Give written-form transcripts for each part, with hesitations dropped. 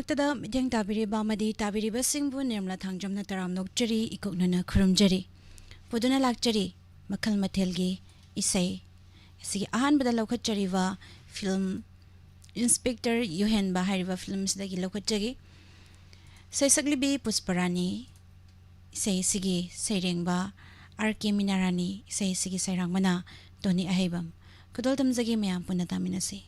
ꯃꯔꯛꯇꯗ ꯃꯤꯠꯌꯦꯡ ꯇꯥꯕꯤꯔꯤꯕ ꯑꯃꯗꯤ ꯇꯥꯕꯤꯔꯤꯕꯁꯤꯡꯕꯨ ꯅꯤꯔꯃꯂꯥ ꯊꯥꯡꯖꯝꯅ ꯇꯔꯥꯝ ꯅꯣꯛꯆꯔꯤ, ꯏꯀꯣꯛꯅꯅ ꯈꯨꯔꯨꯝꯖꯔꯤ꯫ ꯄꯨꯗꯨꯅ ꯂꯥꯛꯆꯔꯤ ꯃꯈꯜ ꯃꯊꯦꯜꯒꯤ ꯏꯁꯩ ꯑꯁꯤꯒꯤ ꯑꯍꯥꯟꯕꯗ ꯂꯧꯈꯠꯆꯔꯤꯕ ꯐꯤल्म इंस्पेक्टर ꯌꯨꯍꯦꯟꯕ ꯍꯥꯏꯔꯤꯕ ꯐꯤल्मꯁꯤꯗꯒꯤ ꯂꯧꯈꯠꯆꯒꯤ꯫ ꯁꯩꯁꯛꯂꯤꯕꯤ ꯄꯨꯁꯄꯔꯥꯅꯤ, ꯏꯁꯩ ꯑꯁꯤꯒꯤ ꯁꯩꯔꯦꯡꯕ R.K. ꯃꯤꯅꯥꯔꯥꯅꯤ, ꯏꯁꯩ ꯑꯁꯤꯒꯤ ꯁꯩꯔꯥꯡꯕꯅ ꯇꯣꯅꯤ ꯑꯍꯩꯕꯝ꯫ ꯈꯨꯗꯣꯜ ꯇꯝꯖꯒꯦ, ꯃꯌꯥꯝ ꯄꯨꯟꯅ ꯇꯥꯃꯤꯟꯅꯁꯤ꯫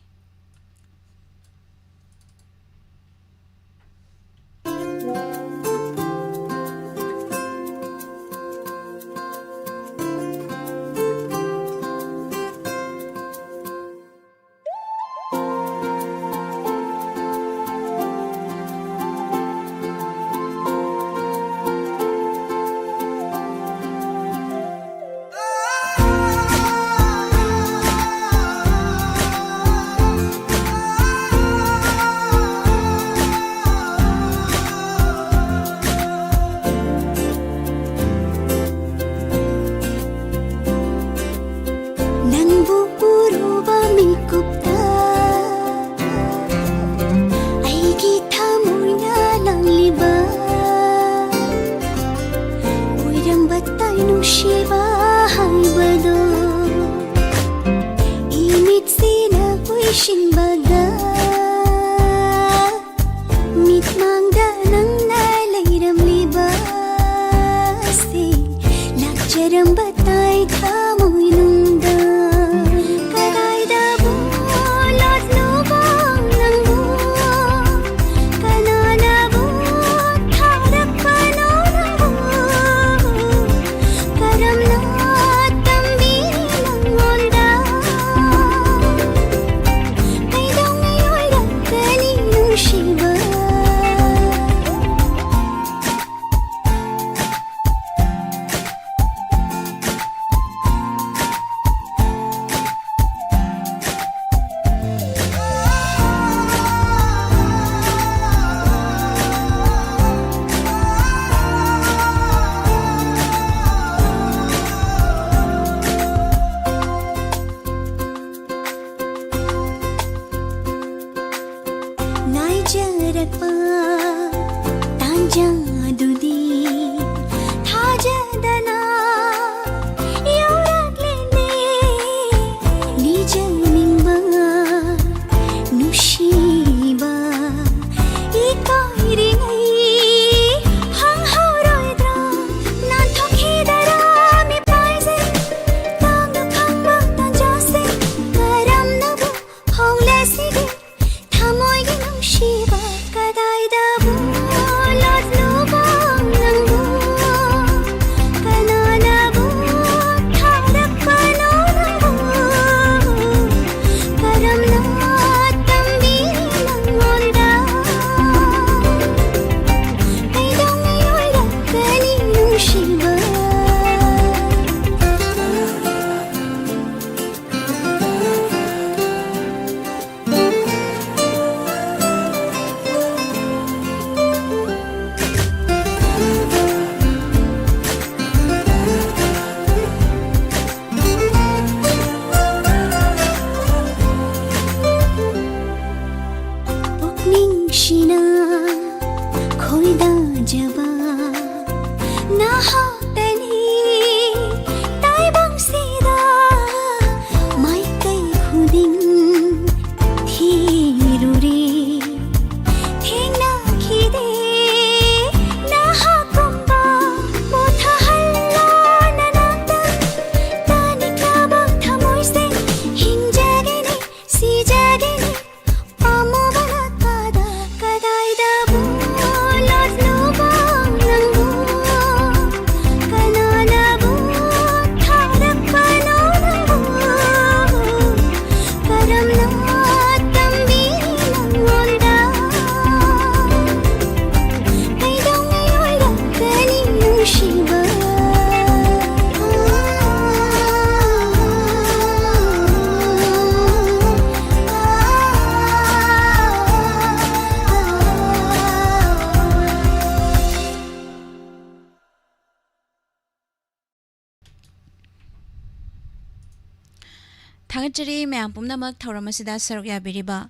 ꯊꯥꯒꯠꯆꯔꯤ ꯃꯌꯥꯝ ꯄꯨꯝꯅꯃꯛ ꯊꯧꯔꯝ ꯑꯁꯤꯗ ꯁꯔꯨꯛ ꯌꯥꯕꯤꯔꯤꯕ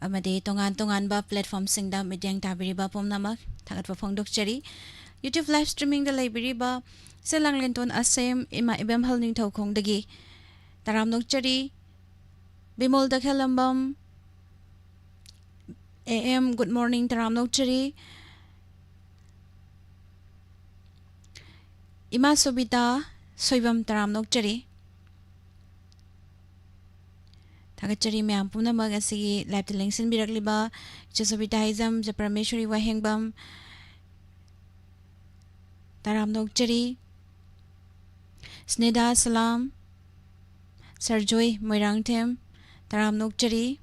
amadi tongan tongan ba platform singda midyang tabiriba pomnamak thagatwa phongdokchari YouTube live streaming da laibiriba selanglenton asem ima ibem halning thaukhong dagi taramnokchari bimol da khelambam AM good morning taramnokchari ima sobita soibam taramnokchari Thagachari myam pumna mag asigi live lengsin birakliba Chesobita Haizam Japrameshwari Wahengbam Taramnokchari Sneda Salam Sarjoy Moirangthem Taramnokchari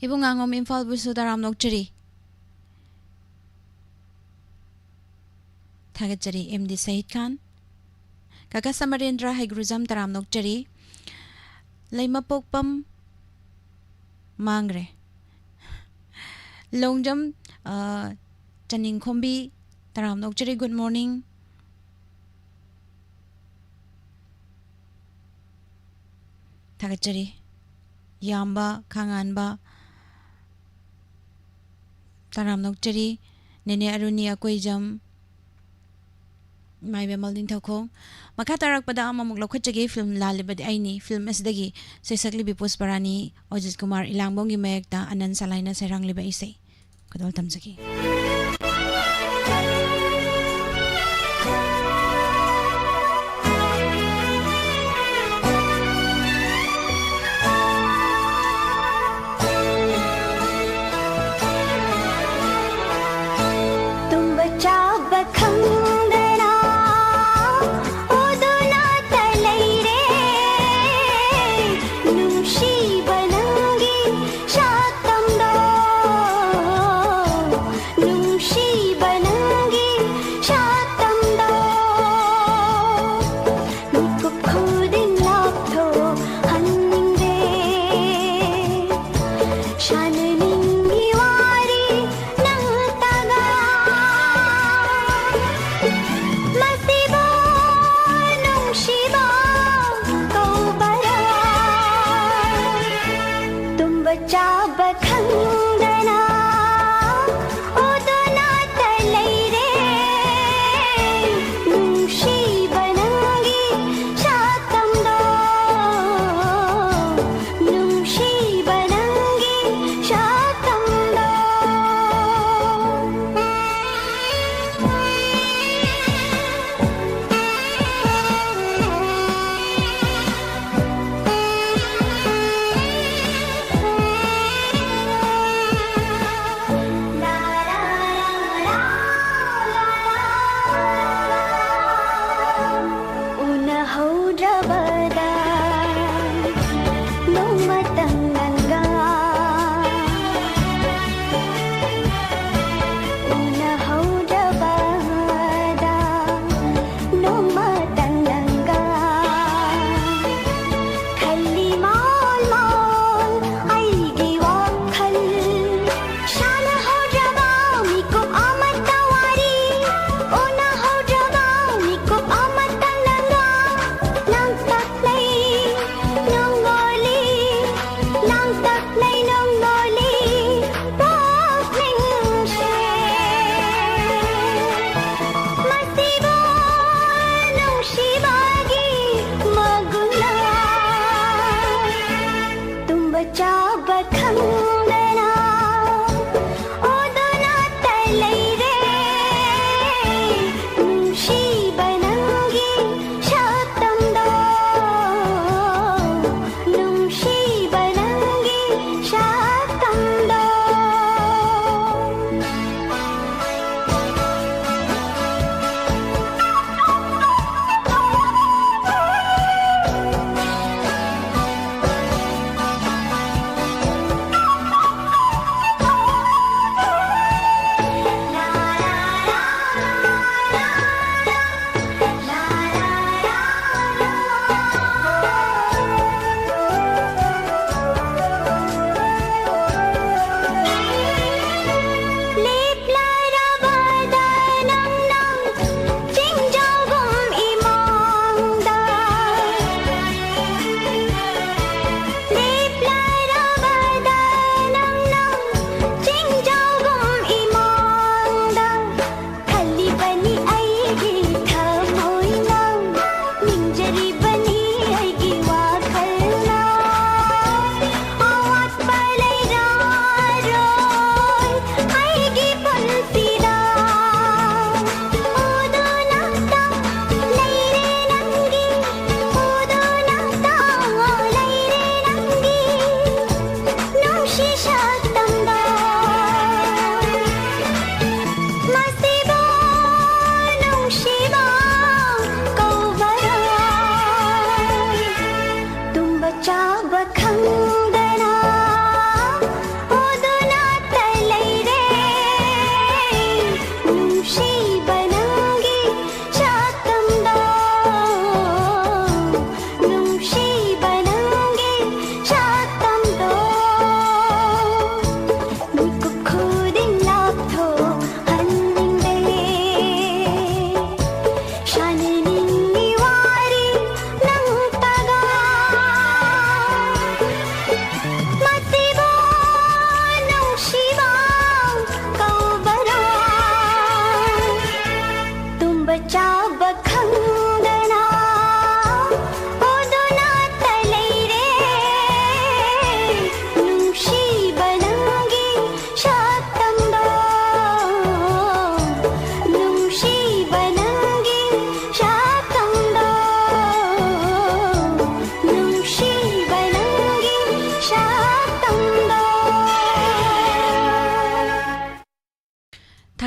Ibungangom Imphal Busu Taramnokchari Thagachari MD Said Khan Kaka Samarendra Haigruzam Taramnokchari Laimapokpam Mangre Longjam Chaning Khombi Taramnokchari good morning Thagachari Yamba Khanganba Taramnokchari Nene Aruni Akoijam Mai be malding thakong makha tarak pada amamuk lokhatjagi film lalibadi aini film asdagi sesakli bipus parani Ojit Kumar Ilangbong gi mayekta Anand Salaina serang liba isei kadol tamjagi No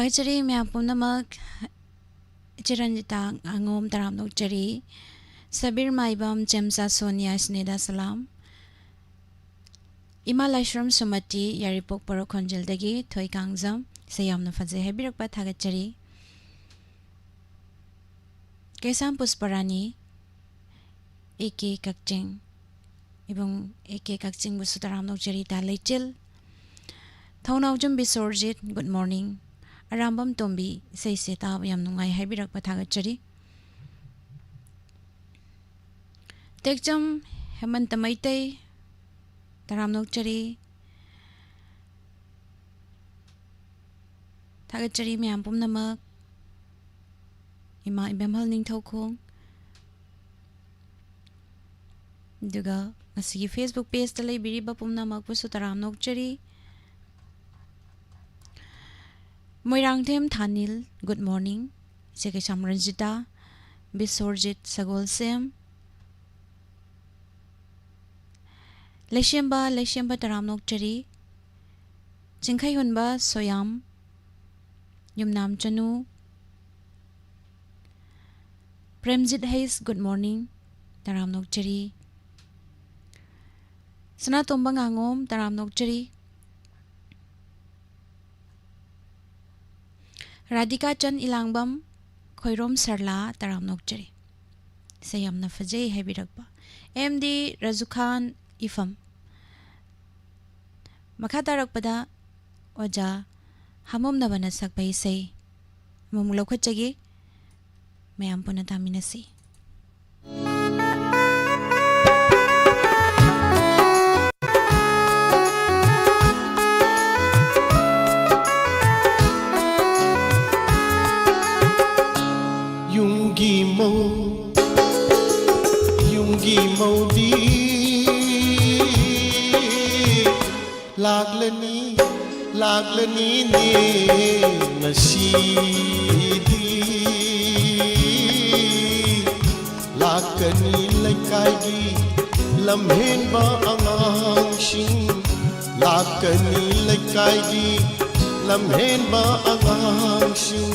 Thagachari miyam pumnamak Chiranjita angom taram nokchari Sabir Maibam Chemsa Sonia Sneda Salam Ima Laishram Sumati Yaripok Paro Konjaldagi Thoi Kangzam Sayamna Faze Habirakpa Thagachari Kesam Pusparani Eke Kakching Ibong Eke Kakching Busutaram Nokchari Talaichil Thonawjum Bisorjit Good morning Arambam Tombi Say Seta Yam Nungai Habirakpa Thagachari Tekjam Hemantamaite Taram Nokchari Thagachari Miyam Pumnamak Ima Ibemhal Ning Thokong Duga Masigi Facebook page Talay Biriba Pumnamak Pusu Taram Nokchari Moirangthem Thanil Good morning Seke Samranjita Bisorjit Sagol Sem Leshemba Taram Nokchari Jingkai Hunba Soyam Yumnam Chanu Premjit Hayes Good morning Taram Nokchari Sana Tomba Ngangom Taram Nokchari Radhika Chan Ilangbam Khoirom Sarla Taram Nokchari Sayamna Fajay Habirakpa MD Razukhan Ifam Makatarakpada Oja Hamum Nabana Sakbay Say Mumulokachagi Mayam Punataminasi Yungi Modi Laglani ne nasidi Lakani laikagi lamhen ba angang sing Lakani laikagi lamhen ba angang sing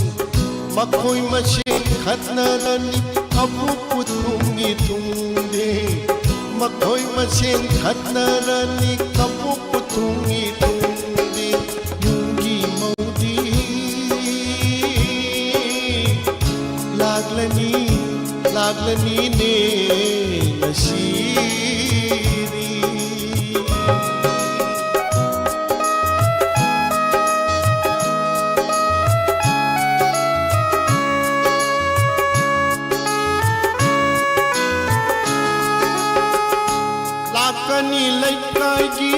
Makoy masing khatnarani abu putungi tungde Makoy masing khatnarani abu putungi tungde Yungi Modi Laglani ne nasiri Lakani laikagi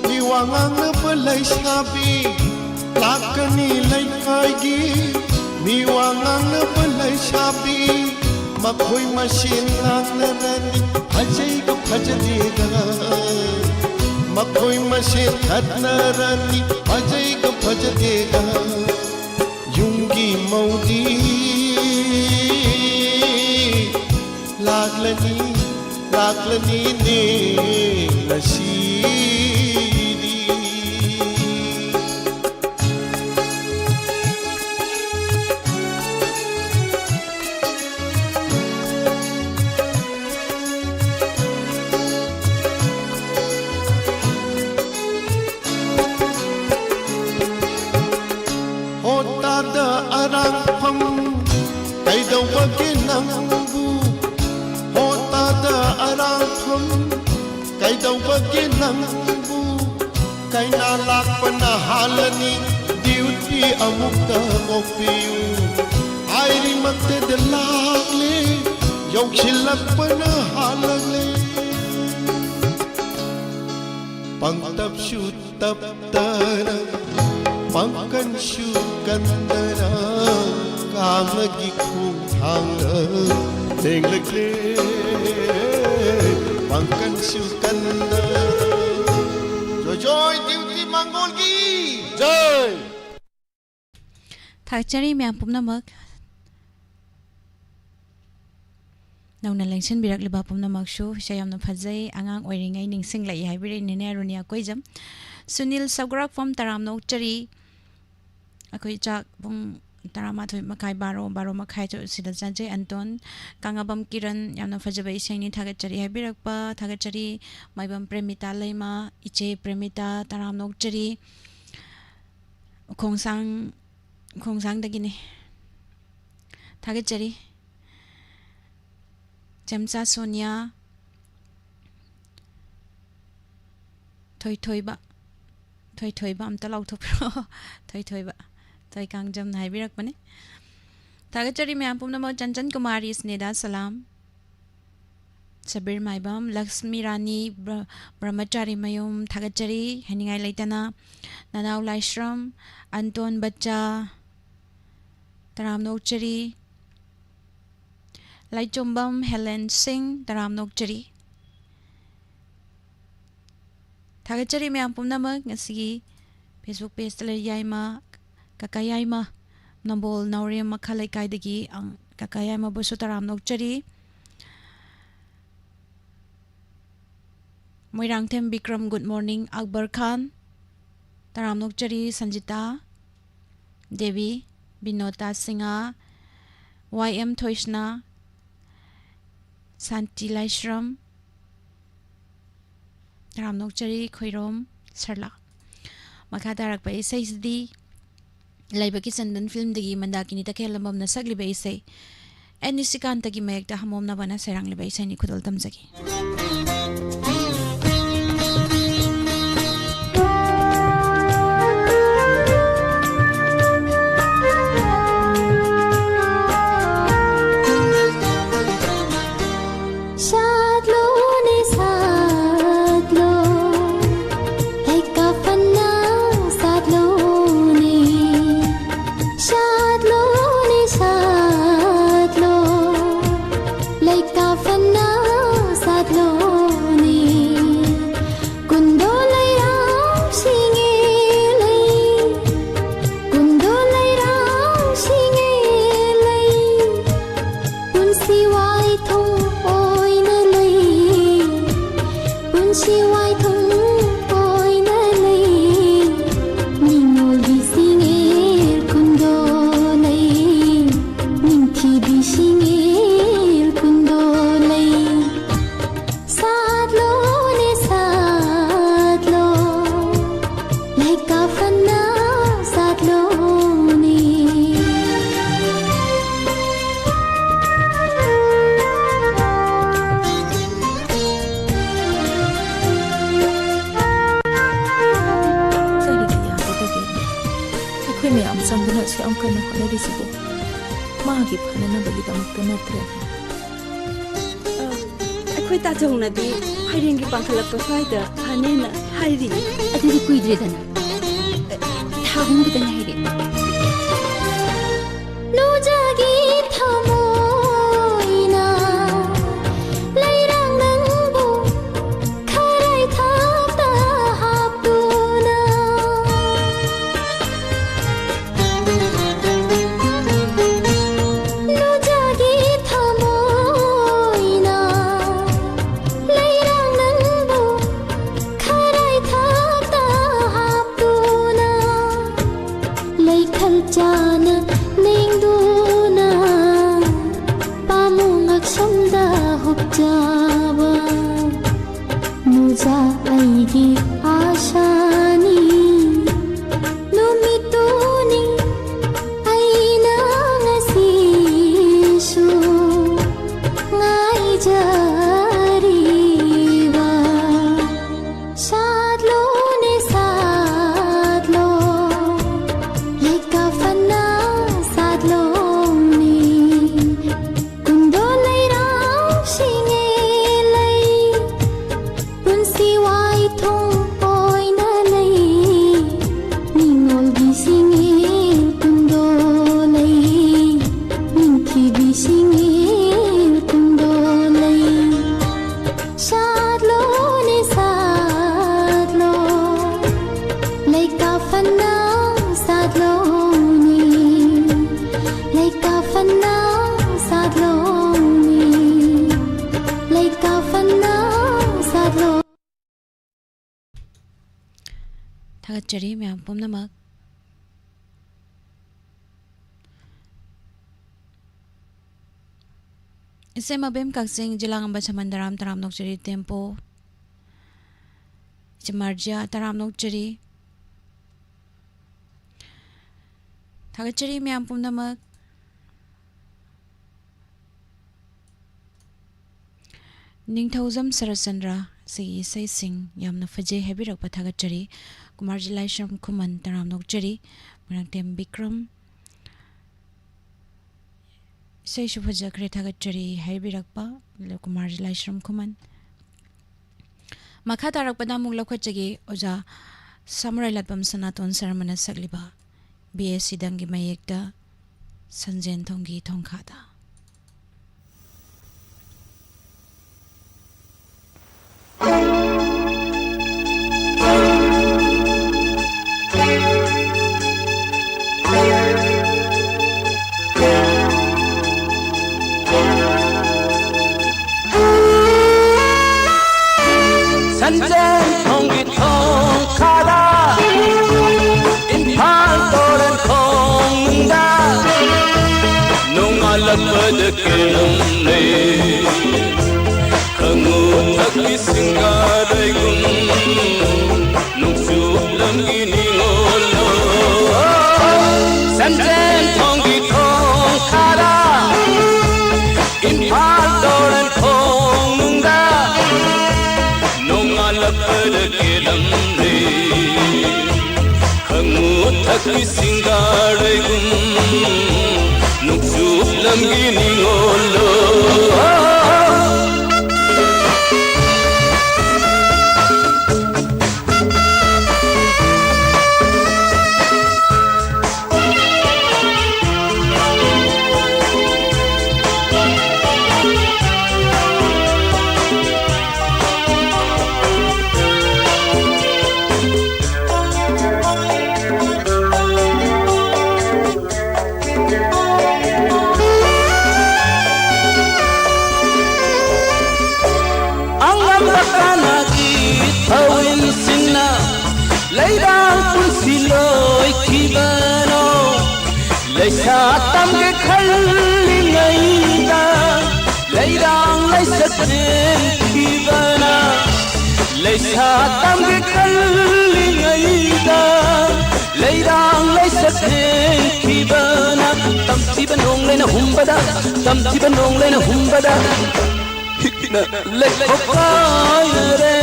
Miwangang na balay sabi Lakani laikagi Miwangang na balay sabi Makoy masin lang narani Hajay ko hajadiga Makoy masin kat narani Hajay ko hajadiga Yungi Modi Laglani ne nasidi Otada arang pam Kaidaw baginangbu Otada arang pam Kaidaw baginangbu Kay nalak panahalani Diuti amukta mopiyu Ayri magdadalakli Yaw silak panahalali Pangtapsyu taptana Pangkansyu kandana Kamagi kung hanga Tenglekle Pangkansyu kandana Joy Duty Mangolgi Joy Thagachari Miyam Pumnamak Nauna Langshan Birak Liba Pumnamak Shu Shayamna Fazay Angang Oiringai Ningsing Lai Hybrid Nene Runia Koijam Sunil Sagrak from Taram Nokchari ꯑꯩꯈꯣꯏ ꯆꯥꯛ ꯄꯨꯡ 12 मखाई 12 मखाई सिदा चाजे Anton कांगाबम किरण यामना फजबा इसेंनि थागतचरी हाबिरकपा थागतचरी माइबम प्रेमिता lemma इचे प्रेमिता तरामनोकचरी खोंसांग दगिने थागतचरी चमचा सोनिया थोइबा अमता लाउथोप्रो थोइबा तोय कांगजम हाइबिरकपने थागतचरी ma'am Poonam Chanchan कुमारी स्नेदा सलाम सबीर माइबम लक्ष्मी रानी ब्रह्मचारी मयूम थागतचरी हनिंगाई लेतना ननाव लाइश्रम अंतोन बच्चा तरामनोकचरी Laichombam Helen Singh तरामनोकचरी थागतचरी ma'am Punam ngasi Facebook page तले याइमा kakayayma nambol naurem makhalai kaidagi ang kakayayma busu taramnokchari moirangthem bikram good morning akbar khan taramnokchari sanjita devi binota singa ym thoishna santi laishram taramnokchari khoirom sarla makha tarakpa isaisdi लाइबकी चंदन film दगी Mandakini तकेलंबम न सगलिबे इसे एनिसिकांत की मेयकता हमोमना बना सेरांगलिबे इसे नि खुदल तमजगी ताजौनदी हाइरेंगी पांखलक स्वाइदा हानेना हाइरी अदि कुइद्रेदना थागुम गिदन हाइरे no जागी थमोइना लैरांग नंगबो खराय थाता हाबदुना no जागी थमोइना जाना नेंदुना पामुंगक समदा हुबजावा मुजा आईगी आशानी नुमितुनी आईना ngasisu ngai jariwa sadlo ne sadlo थागतचरी मैम पुनमक Isay mabim kaksing jilang amba samandaram taram nok jari tempo. Marja taram nok jari. Thagat jari miyam pumnamak. Ningthauzam Sarasandra sigi isay sing yamna fajay habirak pa thagat jari. Kumar Jilai Shram Kuman taram nok jari. Marang tem Bikram. Isay shubhajakre thagat jari habirak pa. Kumar Jilai Shram Kuman. Makha tarak pada mung lokhat jagi oja Samurai Latpam Sanaton Saramana sagliba BSc dangi mayekta Sanjen Thonggi Thongkhada. Sanjen Thonggi Thongkhada Imphal Toran Thongda Nongalapad Kelumne Kangu Thakki Singaraygun Nungsulam Gini Ngolo Sanjen Thonggi Thongkhada Imphal Toran Thongda Lapad Kelamne Kangu Thakki Singaraygun Nungsulam Gini Ngolo Sa tam ke khalli ngai da leirang lai satren ki bana lai sa tam ke khalli ngai da leirang lai satren ki bana tam ti banong le na humbada tam ti banong le na humbada hikna le khopai re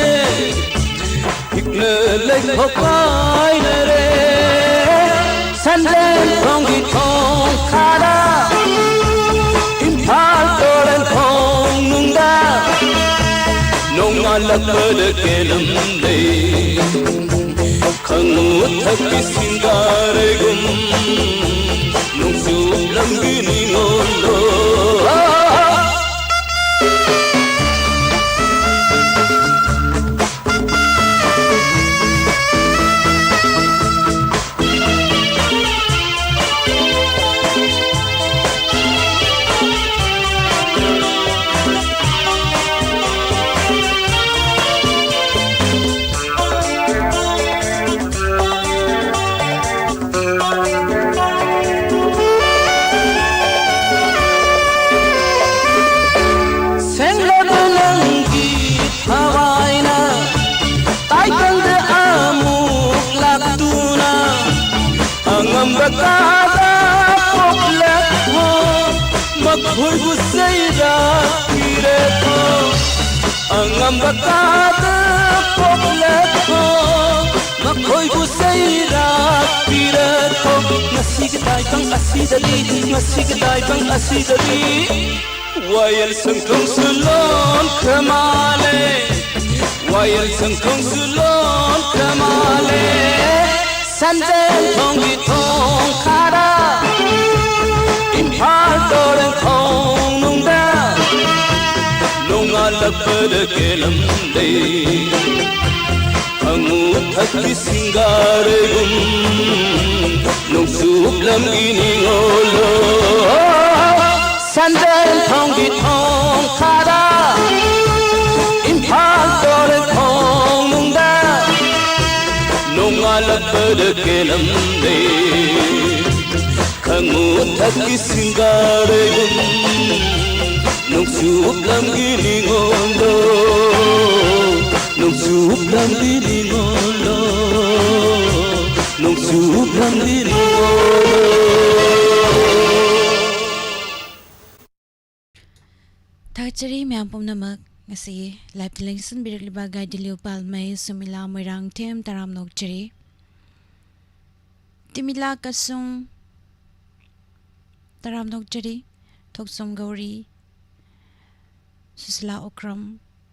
hikna le khopai re Sanjen Thonggi Thongkhada Imphal Toran Thongda Nongalapad Kelamne Kangu Thakki Singaraygun Nungsulam Gini Ngolo Kada poklek ho makhoi bu seira pire ho angam kada poklek ho makhoi bu seira pire ho nasig dai bang asidari wayal sangkong sulon kamale wayal sangkong sulon kamale Sanjen Thonggi Thongkhada Imphal Toran Thongda Nongalapad Kelamne Kangu Thakki Singaraygun Nungsulam Gini Ngolo Sanjen Thonggi Thongkhada Imphal Toran Thongda Nongalapad Kelamne Kangu Thakki Singaraygun nung sup lam gini ngolo nung sup lam gini ngolo nung sup lam gini ngolo Thakchari myam pumnamak ngasi live television birliba gai diliu palmai sumila moirang them taram nok chiri timila kasung taram nok chiri thoksum gauri susla okram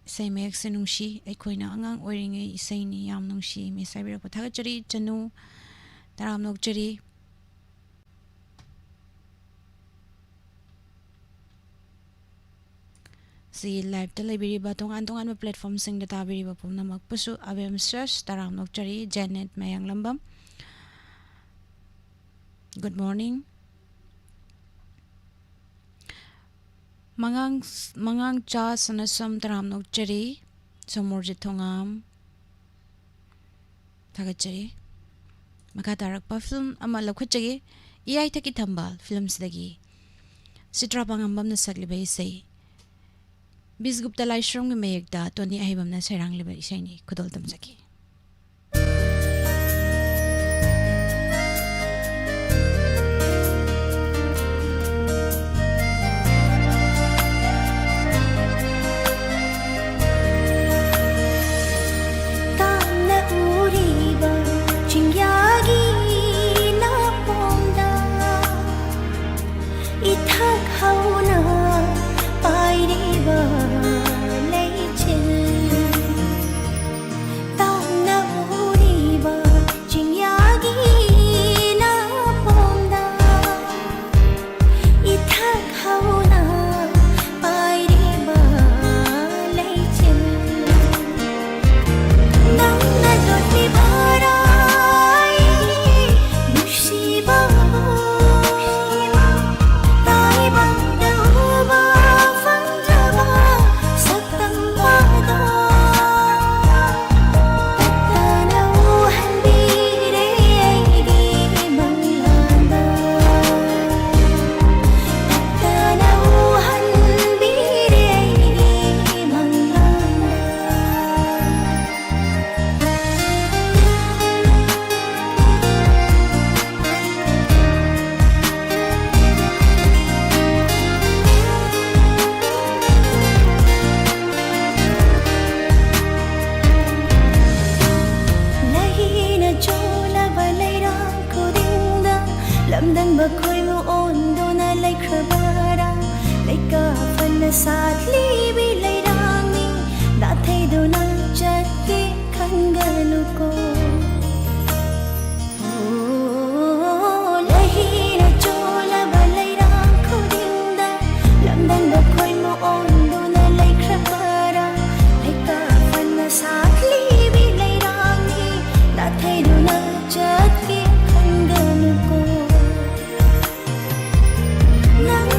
isai mek senungshi aikoina angang oiringe isai ni yam nungshi me saibira ko thakchari chanu taram nok chiri si live ta library ba tongan ma platform sing da tabiri ba pumna makpusu abem search taram nok chari Janet Mayang Lambam. Good morning. Mangang cha sanasam taram nok chari somorji thongam thagachari makatarak pa film ama lakhachagi iyai thaki thambal films dagi Sitra Pangambam na sagliba isai Bisgupta Laishram ke mayekda Tony Ahibam na sairang liba isai ni kudol tamsaki. Nang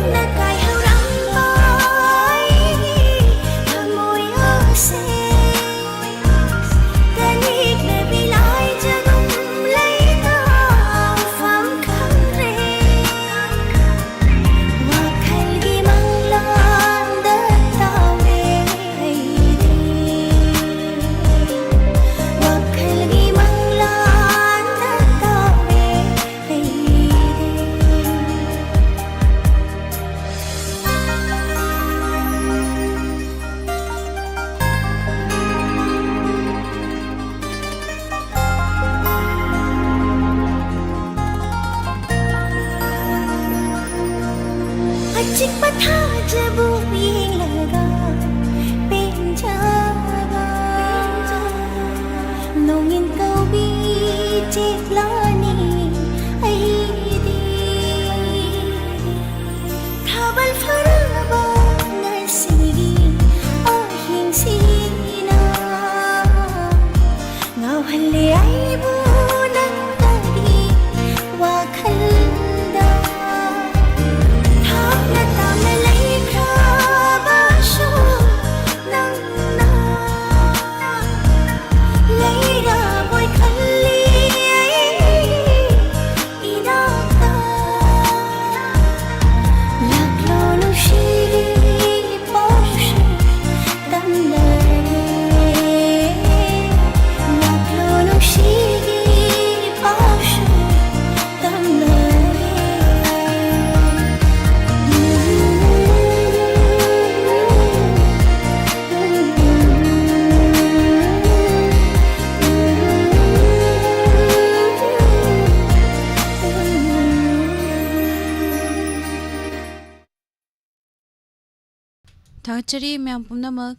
ꯊꯥꯒꯠꯆꯔꯤ ꯃꯌꯥꯝ ꯄꯨꯝꯅꯃꯛ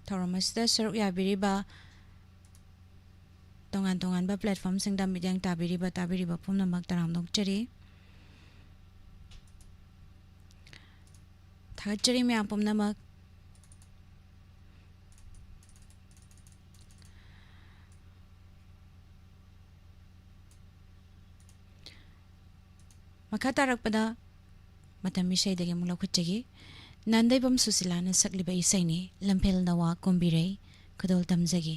ꯊꯧꯔꯝ ꯑꯁꯤꯗ ꯁꯔꯨꯛ ꯌꯥꯕꯤꯔꯤꯕ ꯇꯣꯉꯥꯟ ꯇꯣꯉꯥꯟꯕ ꯄ꯭ꯂꯦꯠꯐꯣꯝꯁꯤꯡꯗ ꯃꯤꯠꯌꯦꯡ ꯇꯥꯕꯤꯔꯤꯕ ꯄꯨꯝꯅꯃꯛ ꯇꯔꯥꯝꯅ ꯑꯣꯛꯆꯔꯤ ꯊꯥꯒꯠꯆꯔꯤ ꯃꯌꯥꯝ ꯄꯨꯝꯅꯃꯛ ꯃꯈꯥ ꯇꯥꯔꯛꯄꯗ ꯃꯇꯝ ꯏꯁꯩꯗꯒꯤ ꯑꯃꯨꯛ ꯂꯧꯈꯠꯆꯈꯤ ꯅꯥꯟꯗꯩꯕꯝ ꯁꯨꯁꯤꯂꯥꯅ ꯁꯛꯂꯤꯕ ꯏꯁꯩꯅꯤ ꯂꯝꯐꯦꯜ ꯅꯋꯥ ꯀꯣꯝꯕꯤꯔꯩ ꯈꯨꯗꯣꯜ ꯇꯝꯖꯒꯤ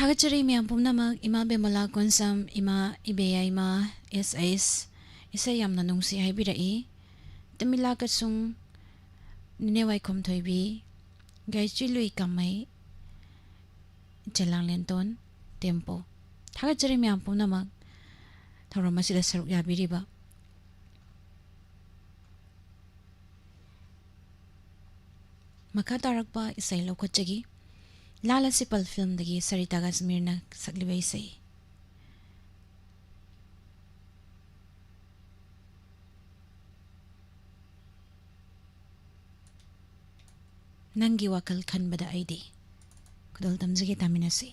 थागचरी म्याम पुमनामक इमा बेमला कोनसम इमा इबेया इमा एसएस इसे यामना नुंगसी हाइबिरई तमिला कसुंग निनेवाई खोमथोइबी गाइचिलुई कामै जलांगलेंटोन टेम्पो थागचरी म्याम पुमनामक थौरम असिदा सरुक याबिरिबा मखा तारकपा इसै लौखटचगी लाला सिपल फिल्म दगी सरिता गजमीरना सकलिबा इसै नंगी Wakal खनबदा आइदी खुदल तमजगे तामिनसी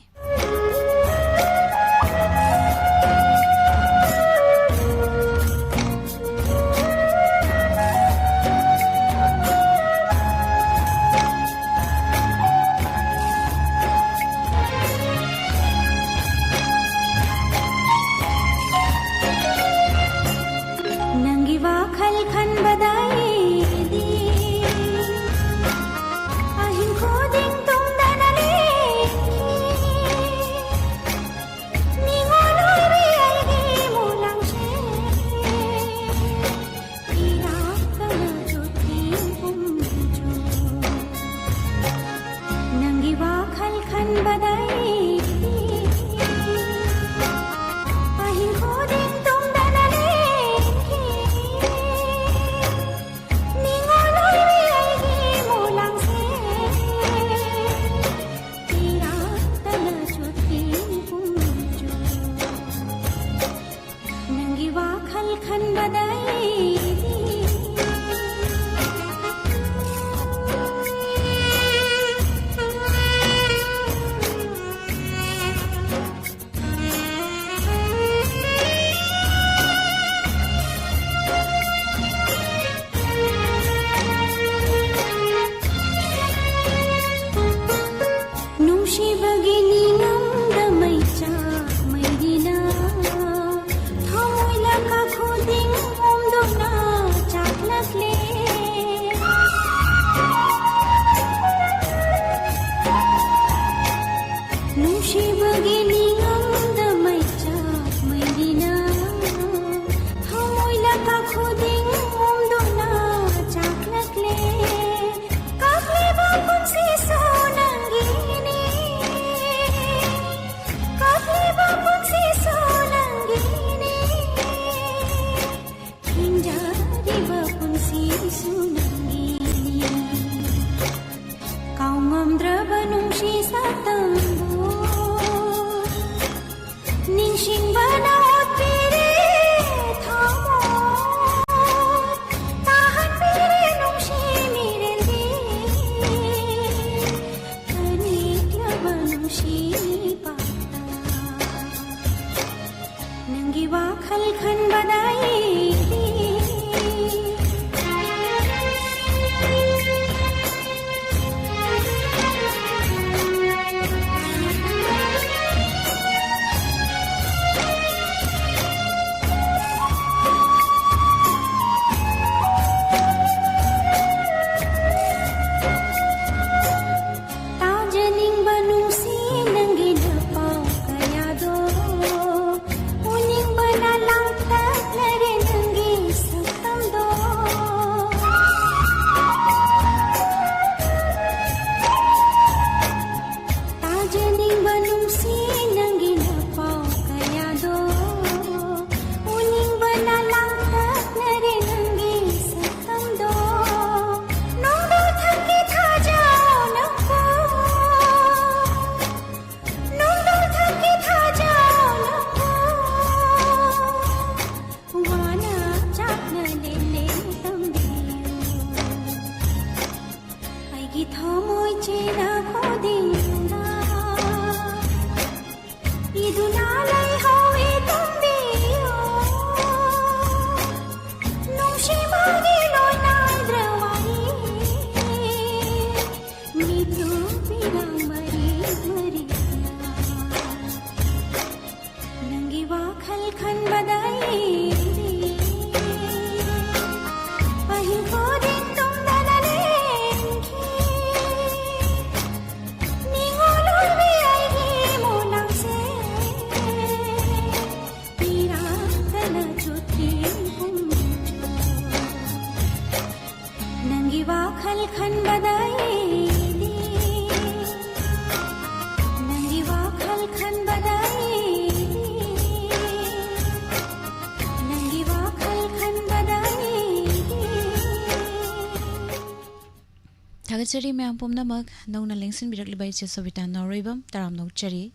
Thagachari mayam pumnamak nongna lengsin birakliba iche Sovita Noribam taram nokchari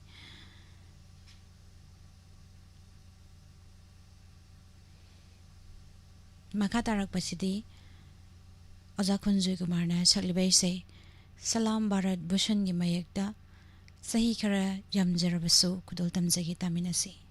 Makha tarak pasidi Oza Khunjui Kumarna sakliba ise Salam Bharat Bhushan gi mayekta sahi khara yamjarabasu kudol tamjagi taminasi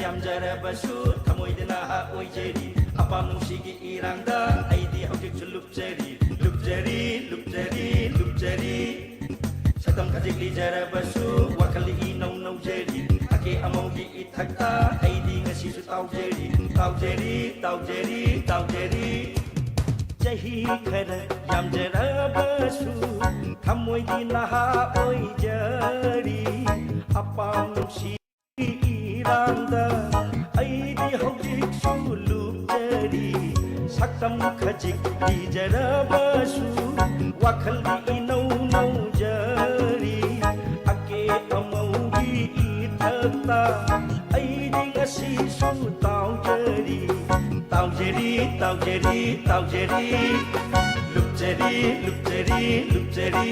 Yamjarabasu thamoidina ha oijeri apam nungsigi irangda aidi hojik lupjeri lupjeri lupjeri lupjeri satam khajikli jarabasu wakali inau nau jeri ake amogi ithakta aidi ngasi su taujeri taujeri taujeri taujeri jahi khara yamjarabasu thamoidina ha oijeri apam nungsigi irangda aidi hojik sulupjari saktam khajik dijarabasu wakhal di inau nau jari ake amaugi ithakta aidi ngasi su taujari taujari taujari taujari lupjari lupjari lupjari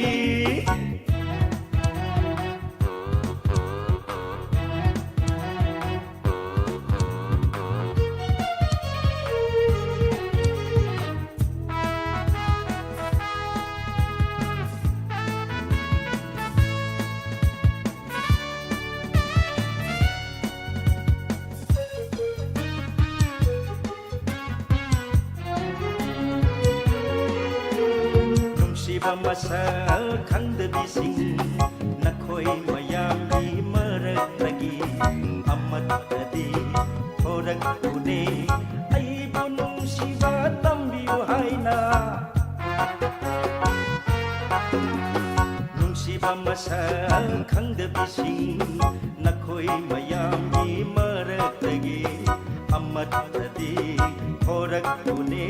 masa khangdabising nakhoi mayamgi maraktagi amat adi thorak une ai bunung siva tambiu haina nung siva masa khangdabising nakhoi mayamgi maraktagi amat adi thorak une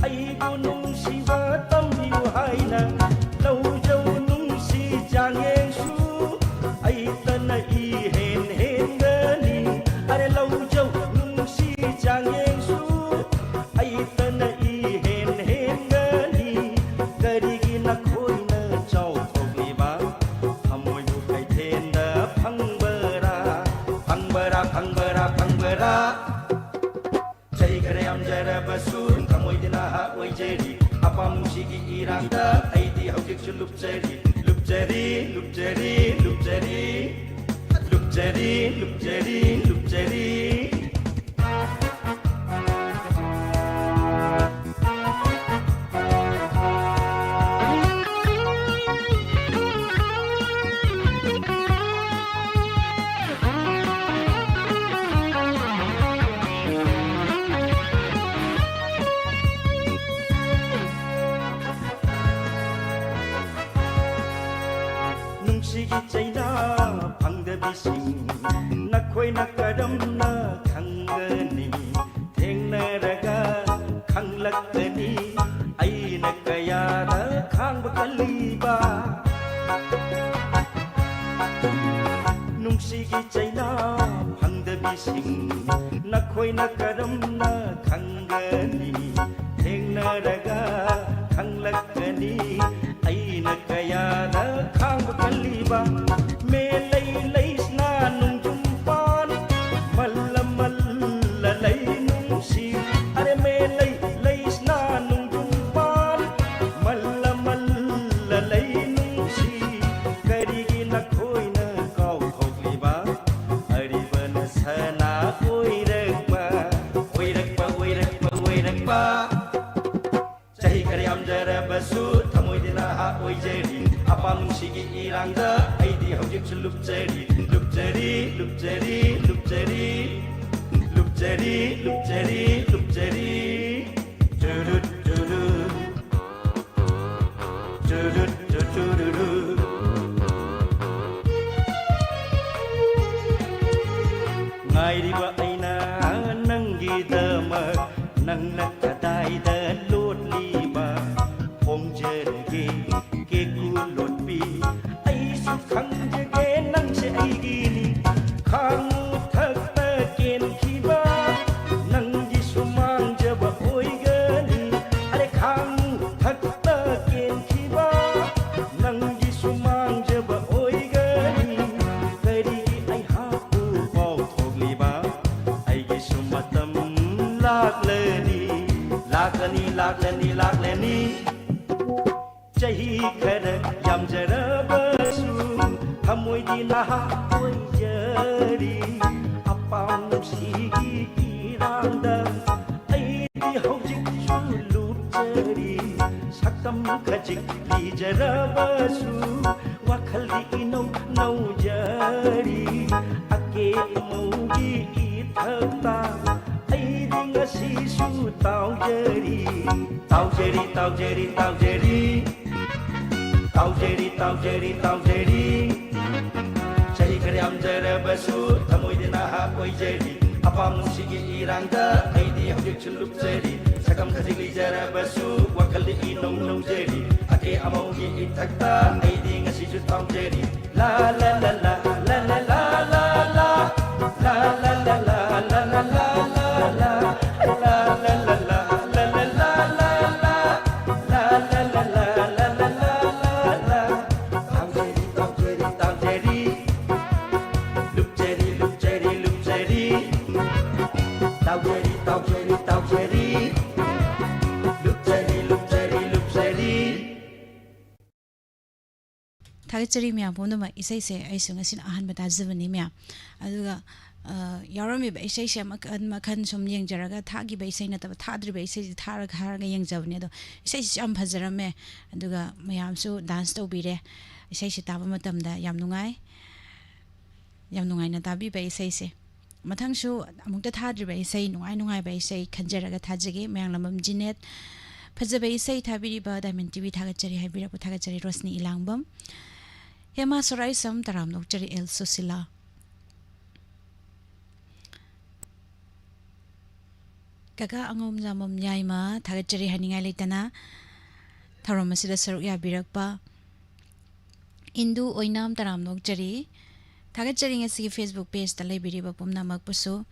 ai bunung siva tambiu haina lâu dâu nung si chàng em su ai tân i hên hên gani are lâu dâu nung si chàng em su ai tân i hên hên gani gari gi na khoi na chau thok li ba hamoi bu kai then da phang bara phang bara phang bara phang bara jai kare am jara basun kamoi dina ha oi jeri apam sigi irangda aidi hojik lupjari lupjari lupjari lupjari lupjari lupjari lupjari nungsigi chaina phangdabising nakhoi nakaramna khangani thengnaraga khanglakani aina kayada khangba kaliba nungsigi chaina phangdabising nakhoi nakaramna khangani thengnaraga khanglakani aina kayada khangba kaliba me lay lay sna nung jumpan malla malla lay nung si are me lay lay sna nung jumpan malla malla lay nung si karigi na khoi na kau thok liba ariban sana oirakba oirakba oirakba oirakba jahi kare am jara basu thamoi dina ha oi jeri apam sigi irangda aidi hojik lupjari lupjari lupjari lupjari lupjari lupjari lupjari turut turut turut turut ngairiba aina nangi damak nangna kadai da lot liba phong खंजगे नंगसे आईगिनी खांगु थक्ता केनखिबा नंगी सुमांजबा ओइगनी अरे खांगु थक्ता केनखिबा नंगी सुमांजबा ओइगनी करी आई हापु पाउ थोगलिबा आईगी सुमतम लागलनी लागलनी चही खर यमजरबसु थमोइदी नहा ओइजरी अपाम नुसिगी इरांदा आईदी हौजिक लुटजरी सकम खजिक लीजरबसु वखलदी इनौ नौजरी अके मौगी इथता आईदी ngasisu taujeri Cari karyam jara basu Thamoi dina ha koi jari Apam nungsigi irangda Aidi hujik chuluk jari Sakam khajili jara basu Wakal di inong nong jari Ake amau gi itakta Aidi ngasisu taujeri La la la la la la la la la La la la la la la la la थागचरी ma'am Punam इसे से ऐसे ngasi ahan bata jibani ma'am aduga yaurami ba isai se makhan sum yengjaraga thagi ba isai na ta thadri ba isai thara khara ga yengjabne do isai am phajarame aduga mayam su dance to bire isai se taba matam da yam nungai na tabi ba isai se mathang su amukta thadri ba isai nungai ba isai khanjaraga thajege mayang lamam jinet phajabe isai thabiri ba diamond tv thagachari haibira ko thagachari rosni ilangbam Hema Sorai Sam Taram Nokchari El Susila Kaka Angom Zamam Yaima Thagachari Haningai Litana Tharomasida Sarukya Birakpa Indu Oinam Taram Nokchari Thagachari ngasi Facebook page talai biriba pumna magpusu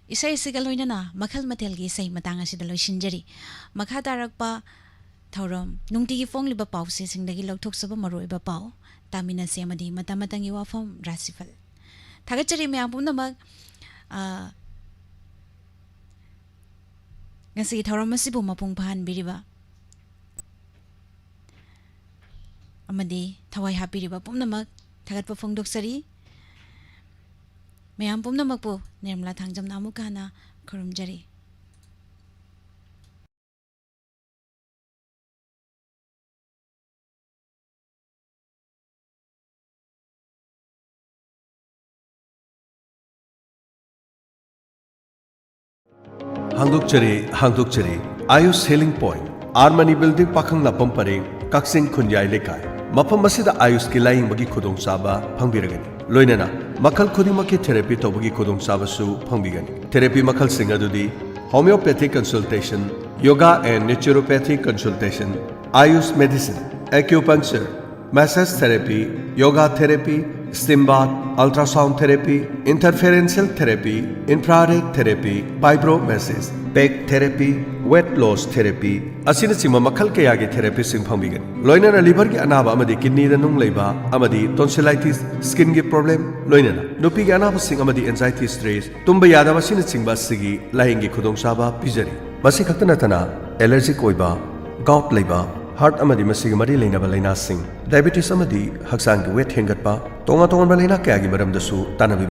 Isai sigaloinana makhal matelgi isai matang asida loisinjari makha tarakpa Thauram nungtigi fongliba pause singdagi lokthok maroiba pau tamina semadi matamatangi wafam rasifal thagachari myam punamak ngasi thauram masibu mapung phan biriba amadi thawai hapiriba punamak thagatpa phongdoksari myam punamak pu Nirmala Thangjam namukana khurumjari Hangdokchari Ayush Healing Point Armani Building Pakhang Lapam Pareng Kaksing Khunyai Lekai Mapam Masida Ayush ki laing bagi khudong saba phangbiragani loinana makhal khudimaki therapy tobagi khudong saba su phangbigani therapy makhal sing adudi homeopathic consultation yoga and naturopathic consultation Ayush medicine acupuncture massage therapy yoga therapy steam bath ultrasound therapy interferential therapy infrared therapy vibro massage back therapy weight loss therapy asina sima makhal kaya gi therapy sing phangbigan loinana liver gi anaba amadi kidney da nung leiba amadi tonsillitis skin gi problem loinana nupi gi anaba sing amadi anxiety stress tumba yadaba sina singba sigi laing gi khudong saba pijari masi khaktana tana allergic oiba gout leiba heart amadi masigi mari leinaba laina sing diabetes amadi haksang gi weight hengatpa tonga tonga laina kaya gi maram da su tanabi